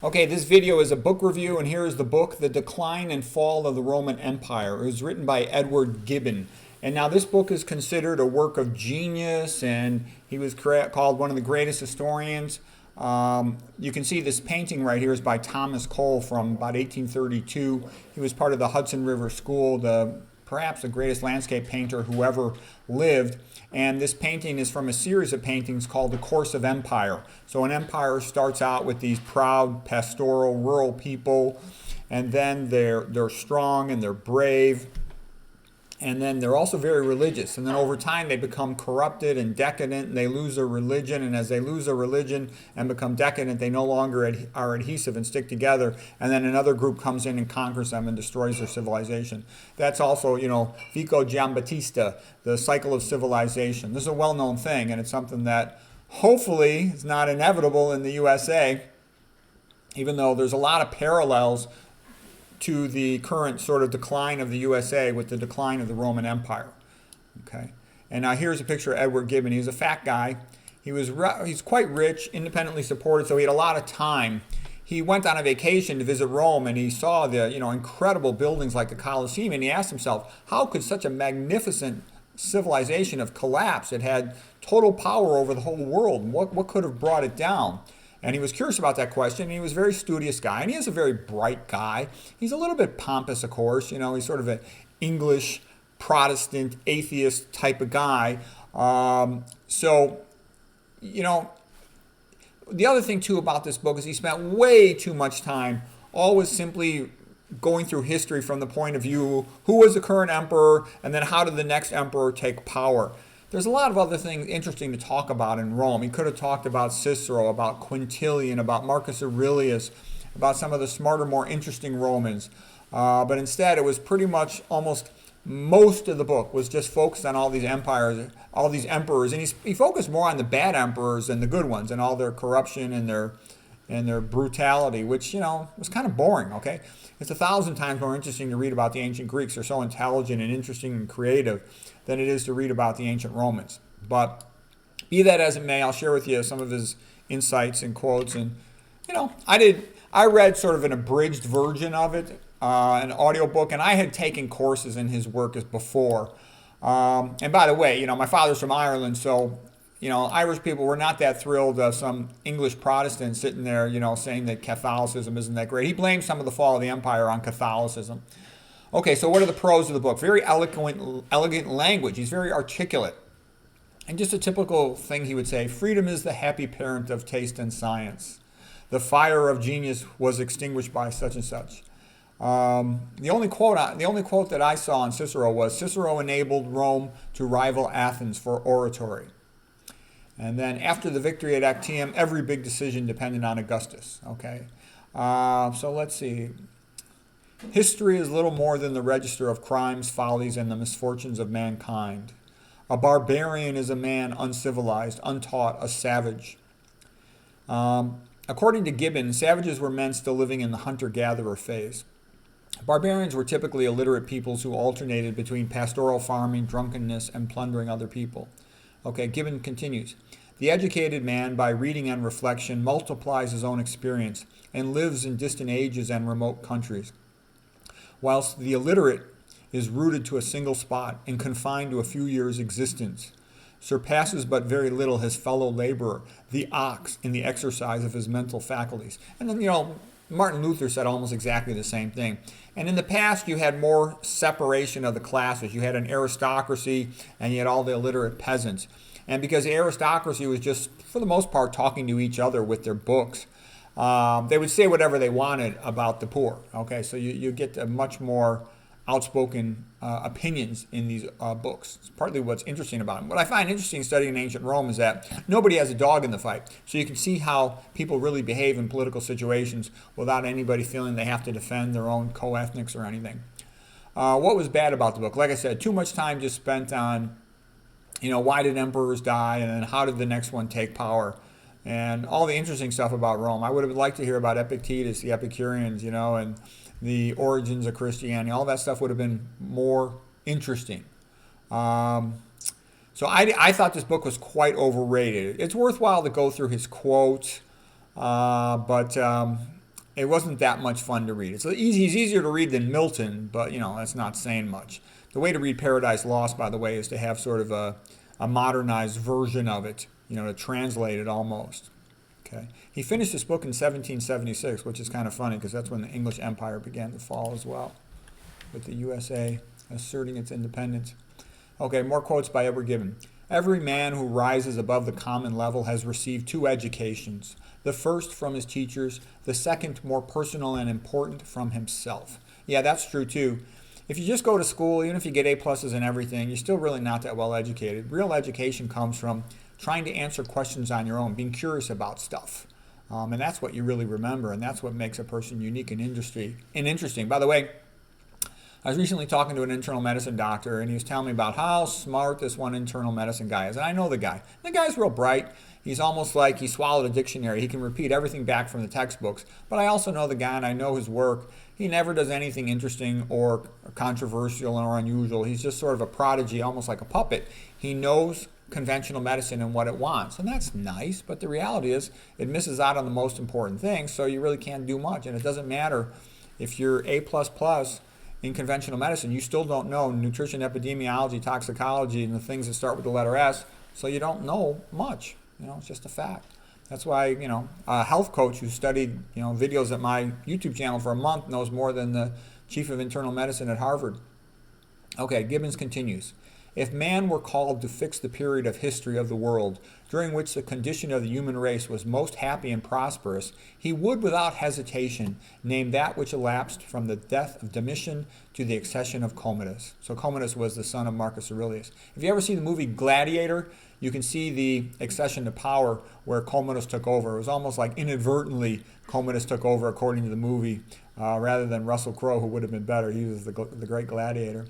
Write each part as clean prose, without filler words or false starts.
Okay, this video is a book review, and here is the book, The Decline and Fall of the Roman Empire. It was written by Edward Gibbon. And now this book is considered a work of genius, and he was called one of the greatest historians. You can see this painting right here is by Thomas Cole from about 1832. He was part of the Hudson River School, perhaps the greatest landscape painter who ever lived. And this painting is from a series of paintings called The Course of Empire. So an empire starts out with these proud, pastoral, rural people, and then they're strong and they're brave, and then they're also very religious. And then over time they become corrupted and decadent, and they lose their religion. And as they lose their religion and become decadent, they no longer are adhesive and stick together. And then another group comes in and conquers them and destroys their civilization. That's also, Vico Giambattista, the cycle of civilization. This is a well-known thing, and it's something that hopefully is not inevitable in the USA, even though there's a lot of parallels to the current sort of decline of the USA with the decline of the Roman Empire. Okay, and now here's a picture of Edward Gibbon. He was a fat guy. He's quite rich, independently supported, so he had a lot of time. He went on a vacation to visit Rome, and he saw the incredible buildings like the Colosseum, and he asked himself, how could such a magnificent civilization have collapsed? It had total power over the whole world. What could have brought it down? And he was curious about that question, and he was a very studious guy, and he is a very bright guy. He's a little bit pompous, of course. He's sort of an English, Protestant, atheist type of guy. The other thing, too, about this book is he spent way too much time always simply going through history from the point of view, who was the current emperor, and then how did the next emperor take power? There's a lot of other things interesting to talk about in Rome. He could have talked about Cicero, about Quintilian, about Marcus Aurelius, about some of the smarter, more interesting Romans. But instead, it was pretty much almost most of the book was just focused on all these empires, all these emperors. And he focused more on the bad emperors than the good ones and all their corruption and their brutality, which, was kind of boring, okay? It's 1,000 times more interesting to read about the ancient Greeks. They're so intelligent and interesting and creative than it is to read about the ancient Romans. But be that as it may, I'll share with you some of his insights and quotes. And, I read sort of an abridged version of it, an audiobook, and I had taken courses in his work as before. And by the way, my father's from Ireland, so Irish people were not that thrilled. Some English Protestants sitting there, saying that Catholicism isn't that great. He blamed some of the fall of the empire on Catholicism. Okay, so what are the pros of the book? Very elegant language. He's very articulate. And just a typical thing he would say, freedom is the happy parent of taste and science. The fire of genius was extinguished by such and such. The only quote that I saw on Cicero was, Cicero enabled Rome to rival Athens for oratory. And then after the victory at Actium, every big decision depended on Augustus. Okay, so let's see. History is little more than the register of crimes, follies, and the misfortunes of mankind. A barbarian is a man uncivilized, untaught, a savage. According to Gibbon, savages were men still living in the hunter-gatherer phase. Barbarians were typically illiterate peoples who alternated between pastoral farming, drunkenness, and plundering other people. Okay, Gibbon continues. The educated man, by reading and reflection, multiplies his own experience and lives in distant ages and remote countries, whilst the illiterate is rooted to a single spot and confined to a few years' existence, surpasses but very little his fellow laborer, the ox, in the exercise of his mental faculties. And then, Martin Luther said almost exactly the same thing. And in the past, you had more separation of the classes. You had an aristocracy, and you had all the illiterate peasants. And because the aristocracy was just, for the most part, talking to each other with their books, they would say whatever they wanted about the poor. Okay, so you get a much more outspoken opinions in these books. It's partly what's interesting about them. What I find interesting studying ancient Rome is that nobody has a dog in the fight. So you can see how people really behave in political situations without anybody feeling they have to defend their own co-ethnics or anything. What was bad about the book? Like I said, too much time just spent on, why did emperors die, and then how did the next one take power? And all the interesting stuff about Rome. I would have liked to hear about Epictetus, the Epicureans, and the origins of Christianity. All that stuff would have been more interesting. So I thought this book was quite overrated. It's worthwhile to go through his quotes, but it wasn't that much fun to read. It's easier to read than Milton, but that's not saying much. The way to read Paradise Lost, by the way, is to have sort of a modernized version of it, to translate it almost. Okay. He finished this book in 1776, which is kind of funny because that's when the English Empire began to fall as well, with the USA asserting its independence. Okay, more quotes by Edward Gibbon. Every man who rises above the common level has received two educations. The first from his teachers, the second, more personal and important, from himself. Yeah, that's true too. If you just go to school, even if you get A+ and everything, you're still really not that well educated. Real education comes from trying to answer questions on your own, being curious about stuff. And that's what you really remember, and that's what makes a person unique and interesting. By the way, I was recently talking to an internal medicine doctor, and he was telling me about how smart this one internal medicine guy is. And I know the guy. The guy's real bright. He's almost like he swallowed a dictionary. He can repeat everything back from the textbooks. But I also know the guy, and I know his work. He never does anything interesting or controversial or unusual. He's just sort of a prodigy, almost like a puppet. He knows conventional medicine and what it wants, and that's nice, but the reality is it misses out on the most important things, so you really can't do much. And it doesn't matter if you're A++ in conventional medicine, you still don't know nutrition, epidemiology, toxicology, and the things that start with the letter S, so you don't know much. It's just a fact. That's why, a health coach who studied, videos at my YouTube channel for a month knows more than the chief of internal medicine at Harvard. Okay, Gibbons continues. If man were called to fix the period of history of the world during which the condition of the human race was most happy and prosperous, he would without hesitation name that which elapsed from the death of Domitian to the accession of Commodus. So Commodus was the son of Marcus Aurelius. If you ever see the movie Gladiator, you can see the accession to power where Commodus took over. It was almost like inadvertently Commodus took over according to the movie, rather than Russell Crowe, who would have been better. He was the great gladiator.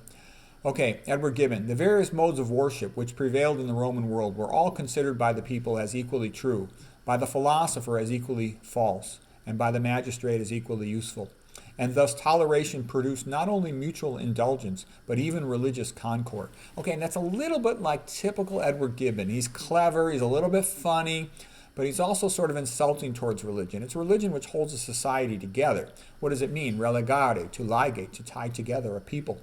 Okay, Edward Gibbon. The various modes of worship which prevailed in the Roman world were all considered by the people as equally true, by the philosopher as equally false, and by the magistrate as equally useful. And thus toleration produced not only mutual indulgence, but even religious concord. Okay, and that's a little bit like typical Edward Gibbon. He's clever, he's a little bit funny, but he's also sort of insulting towards religion. It's religion which holds a society together. What does it mean? Relegare, to ligate, to tie together a people.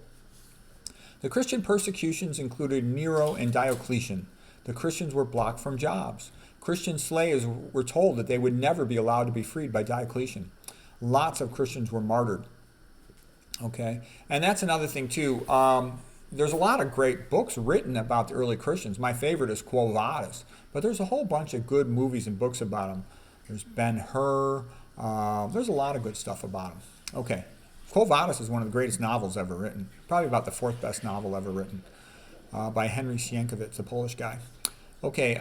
The Christian persecutions included Nero and Diocletian. The Christians were blocked from jobs. Christian slaves were told that they would never be allowed to be freed by Diocletian. Lots of Christians were martyred. Okay, and that's another thing too. There's a lot of great books written about the early Christians. My favorite is Quo Vadis, but there's a whole bunch of good movies and books about them. There's Ben-Hur. There's a lot of good stuff about them. Okay. Quo Vadis is one of the greatest novels ever written. Probably about the fourth best novel ever written, by Henry Sienkiewicz, a Polish guy. Okay,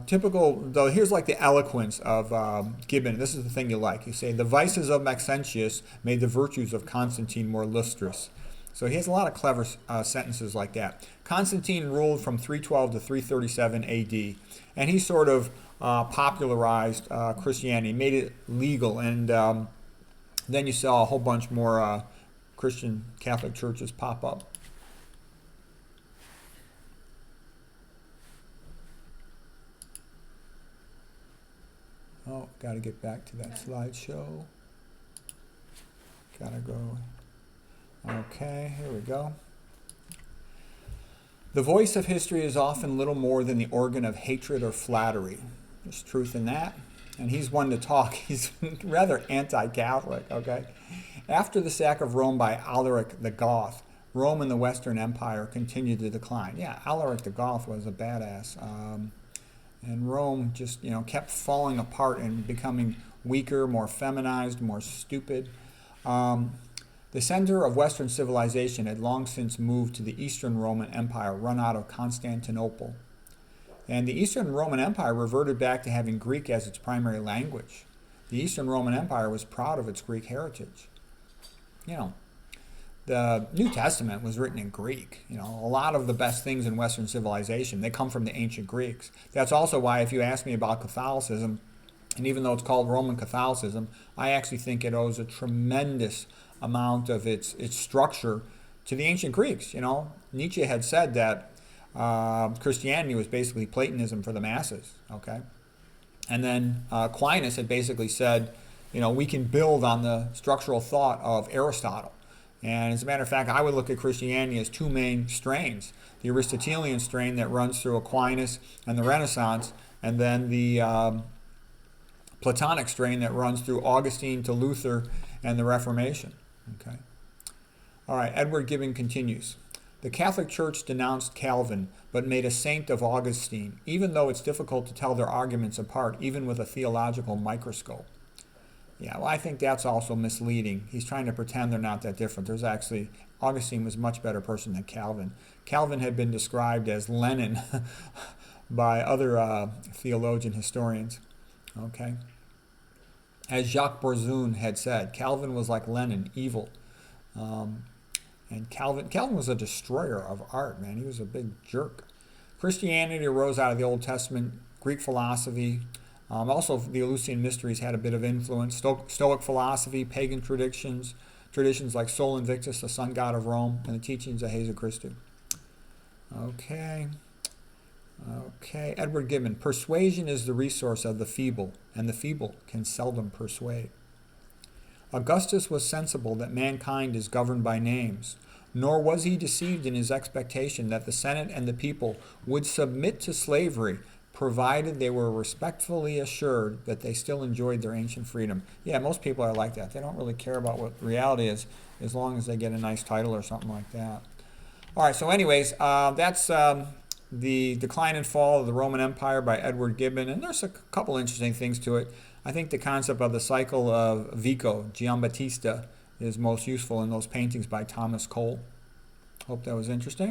typical, though, here's like the eloquence of Gibbon. This is the thing you like. You say, the vices of Maxentius made the virtues of Constantine more lustrous. So he has a lot of clever sentences like that. Constantine ruled from 312 to 337 AD, and he sort of popularized Christianity, made it legal, and then you saw a whole bunch more Christian Catholic churches pop up. Oh, got to get back to that slideshow. Got to go. Okay, here we go. The voice of history is often little more than the organ of hatred or flattery. There's truth in that. And he's one to talk. He's rather anti-Catholic, okay? After the sack of Rome by Alaric the Goth, Rome and the Western Empire continued to decline. Yeah, Alaric the Goth was a badass. And Rome just, kept falling apart and becoming weaker, more feminized, more stupid. The center of Western civilization had long since moved to the Eastern Roman Empire, run out of Constantinople. And the Eastern Roman Empire reverted back to having Greek as its primary language. The Eastern Roman Empire was proud of its Greek heritage. The New Testament was written in Greek. A lot of the best things in Western civilization, they come from the ancient Greeks. That's also why if you ask me about Catholicism, and even though it's called Roman Catholicism, I actually think it owes a tremendous amount of its structure to the ancient Greeks. Nietzsche had said that Christianity was basically Platonism for the masses, okay? And then Aquinas had basically said, we can build on the structural thought of Aristotle. And as a matter of fact, I would look at Christianity as two main strains: the Aristotelian strain that runs through Aquinas and the Renaissance, and then the Platonic strain that runs through Augustine to Luther and the Reformation. Okay. All right, Edward Gibbon continues. The Catholic Church denounced Calvin, but made a saint of Augustine, even though it's difficult to tell their arguments apart, even with a theological microscope. Yeah, well, I think that's also misleading. He's trying to pretend they're not that different. There's actually, Augustine was a much better person than Calvin. Calvin had been described as Lenin by other theologian historians. Okay. As Jacques Bourzoon had said, Calvin was like Lenin, evil. And Calvin was a destroyer of art, man. He was a big jerk. Christianity arose out of the Old Testament, Greek philosophy. Also, the Eleusinian Mysteries had a bit of influence. Stoic philosophy, pagan traditions like Sol Invictus, the sun god of Rome, and the teachings of Jesus Christus. Okay. Edward Gibbon. Persuasion is the resource of the feeble, and the feeble can seldom persuade. Augustus was sensible that mankind is governed by names, nor was he deceived in his expectation that the Senate and the people would submit to slavery, provided they were respectfully assured that they still enjoyed their ancient freedom. Yeah, most people are like that. They don't really care about what reality is, as long as they get a nice title or something like that. All right, so anyways, that's The Decline and Fall of the Roman Empire by Edward Gibbon, and there's a couple interesting things to it. I think the concept of the cycle of Vico, Giambattista, is most useful in those paintings by Thomas Cole. Hope that was interesting.